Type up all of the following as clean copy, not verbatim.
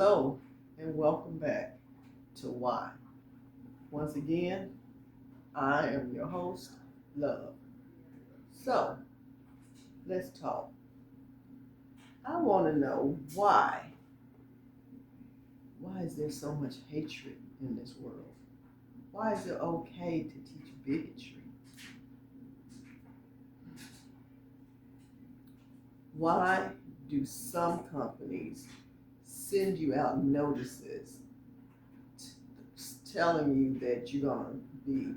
Hello and welcome back to Why. Once again, I am your host, Love. So, let's talk. I want to know why. Why is there so much hatred in this world? Why is it okay to teach bigotry? Why do some companies send you out notices telling you that you're going to be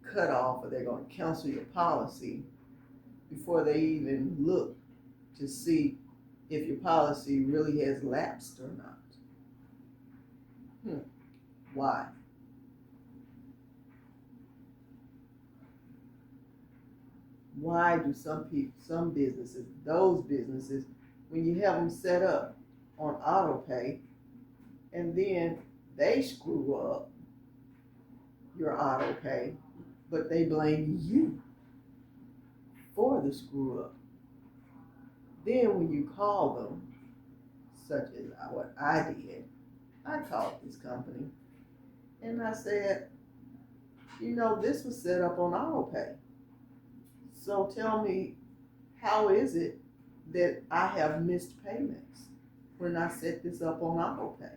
cut off or they're going to cancel your policy before they even look to see if your policy really has lapsed or not? Why? Why do some people, some businesses, those businesses, when you have them set up on auto pay and then they screw up your auto pay, but they blame you for the screw up? Then when you call them, such as what I did, I called this company and I said, this was set up on auto pay. So tell me, how is it that I have missed payments when I set this up on auto pay?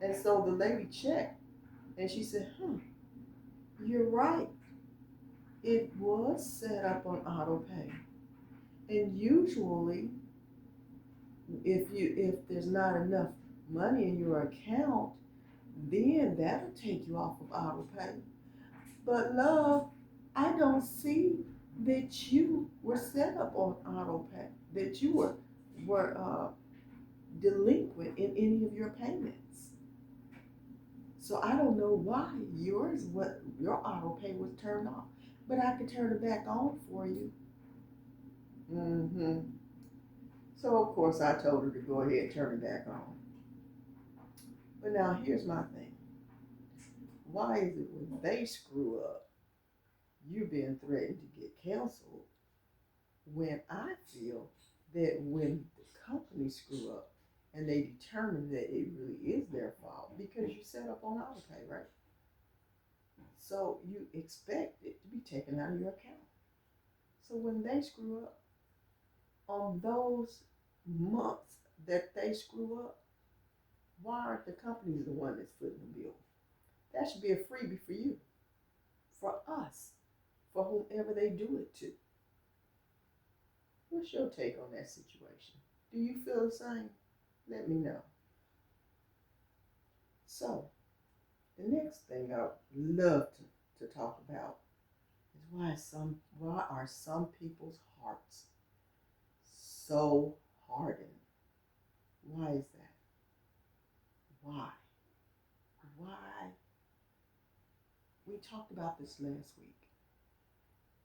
And so the lady checked and she said, you're right. It was set up on auto pay. And usually if there's not enough money in your account, then that'll take you off of auto pay. But love, I don't see that you were set up on auto pay, that you were delinquent in any of your payments. So I don't know why your auto pay was turned off, but I could turn it back on for you. hmm So of course I told her to go ahead and turn it back on. But now here's my thing. Why is it when they screw up, you being threatened to get canceled, when I feel that when the company screw up and they determine that it really is their fault because you set up on auto pay, right? So you expect it to be taken out of your account. So when they screw up, on those months that they screw up, why aren't the companies the one that's footing the bill? That should be a freebie for you, for us, for whomever they do it to. What's your take on that situation? Do you feel the same? Let me know. So, the next thing I would love to talk about is why are some people's hearts so hardened? Why is that? Why? Why? We talked about this last week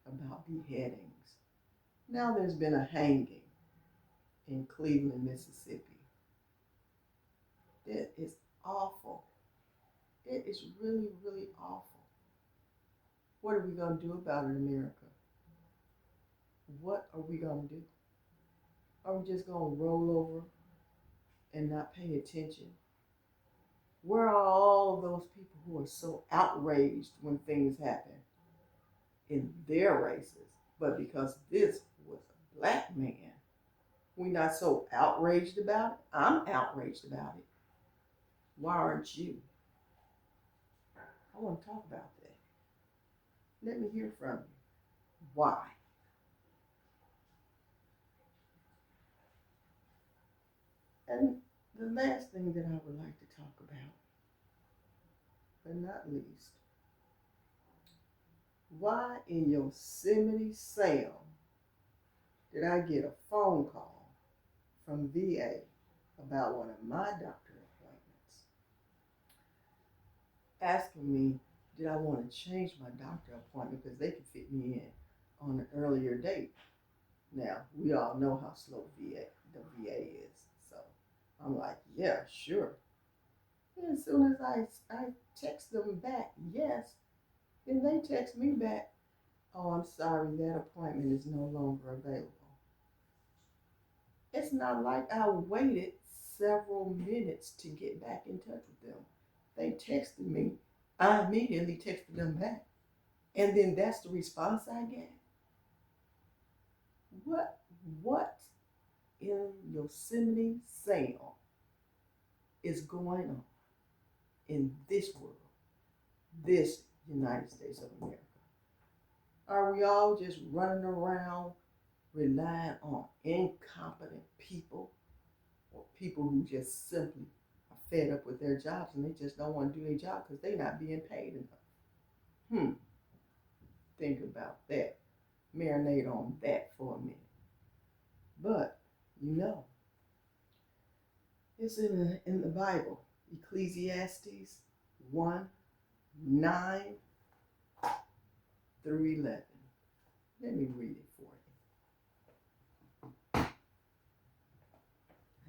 about beheadings. Now there's been a hanging in Cleveland, Mississippi. It is awful. It is really, really awful. What are we going to do about it, America? What are we going to do? Are we just going to roll over and not pay attention? Where are all of those people who are so outraged when things happen in their races? But because this was a black man, we're not so outraged about it. I'm outraged about it. Why aren't you? I want to talk about that. Let me hear from you. Why? And the last thing that I would like to talk about, but not least, why in Yosemite Sam did I get a phone call from VA about one of my doctor appointments, asking me did I want to change my doctor appointment because they could fit me in on an earlier date. Now, we all know how slow the VA is. So I'm like, yeah, sure. And as soon as I text them back, yes, then they text me back, oh, I'm sorry, that appointment is no longer available. It's not like I waited several minutes to get back in touch with them. They texted me. I immediately texted them back. And then that's the response I get. What in Yosemite Sound is going on in this world, this United States of America? Are we all just running around relying on incompetent people or people who just simply are fed up with their jobs and they just don't want to do their job because they're not being paid enough? Think about that. Marinate on that for a minute. But it's in the Bible, Ecclesiastes 1:9 through 11. Let me read it for you. I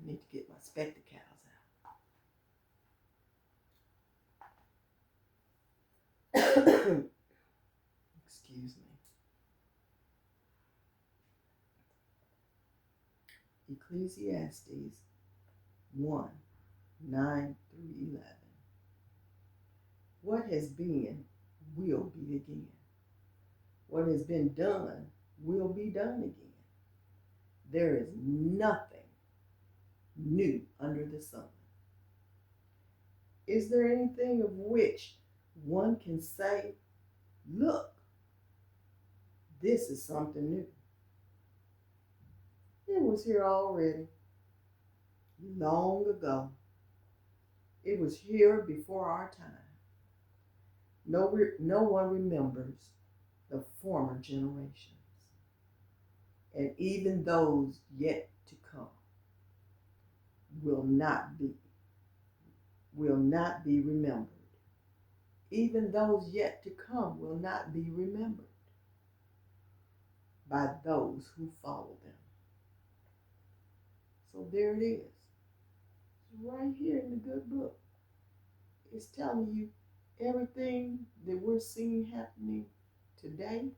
need to get my spectacles out. Excuse me. Ecclesiastes 1:9 through 11. What has been will be again. What has been done will be done again. There is nothing new under the sun. Is there anything of which one can say, look, this is something new? It was here already, long ago. It was here before our time. No one remembers the former generations, and even those yet to come will not be remembered. Even those yet to come will not be remembered by those who follow them. So there it is. It's right here in the good book. It's telling you everything that we're seeing happening today,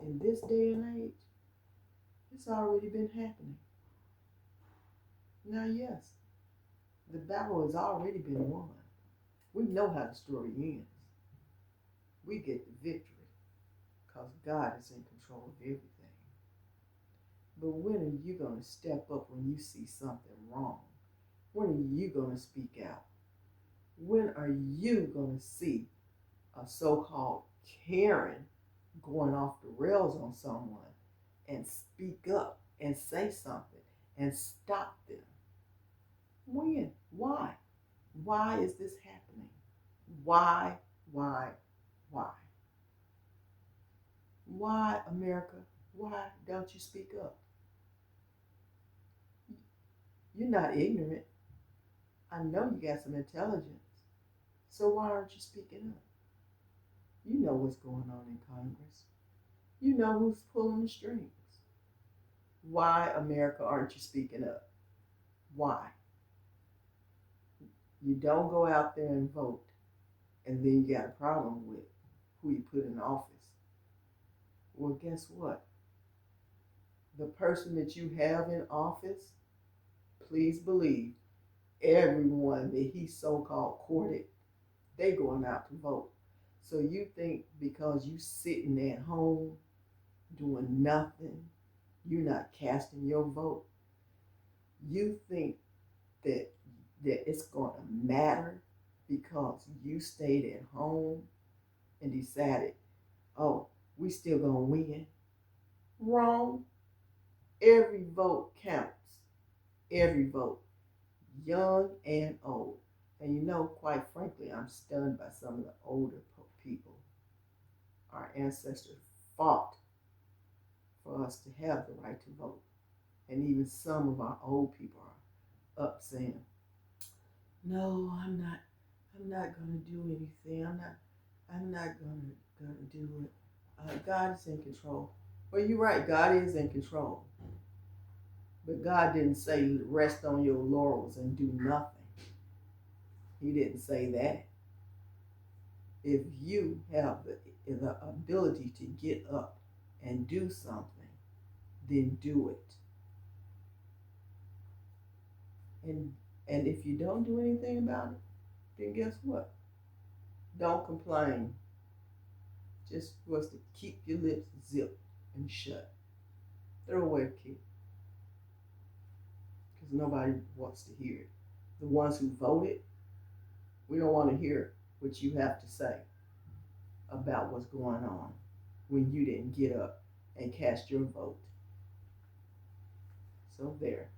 in this day and age, it's already been happening. Now, yes, the battle has already been won. We know how the story ends. We get the victory because God is in control of everything. But when are you going to step up when you see something wrong? When are you going to speak out? When are you going to see a so-called Karen going off the rails on someone and speak up and say something and stop them? When? Why? Why is this happening? Why? Why, America? Why don't you speak up? You're not ignorant. I know you got some intelligence. So why aren't you speaking up? You know what's going on in Congress. You know who's pulling the strings. Why, America, aren't you speaking up? Why? You don't go out there and vote, and then you got a problem with who you put in office. Well, guess what? The person that you have in office, please believe, everyone that he so-called courted, they going out to vote. So you think because you sitting at home doing nothing, you're not casting your vote, you think that it's going to matter because you stayed at home and decided, oh, we still going to win? Wrong. Every vote counts. Every vote. Young and old. And quite frankly, I'm stunned by some of the older people. Our ancestors fought for us to have the right to vote. And even some of our old people are up saying, no, I'm not going to do anything. I'm not going to do it. God is in control. Well, you're right. God is in control. But God didn't say rest on your laurels and do nothing. He didn't say that. If you have the ability to get up and do something, then do it. And And if you don't do anything about it, then guess what? Don't complain. Just was to keep your lips zipped and shut. Throw away the key. Because nobody wants to hear it. The ones who voted, we don't want to hear what you have to say about what's going on when you didn't get up and cast your vote. So there.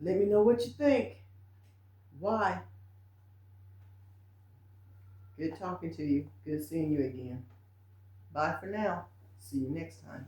Let me know what you think. Why? Good talking to you. Good seeing you again. Bye for now. See you next time.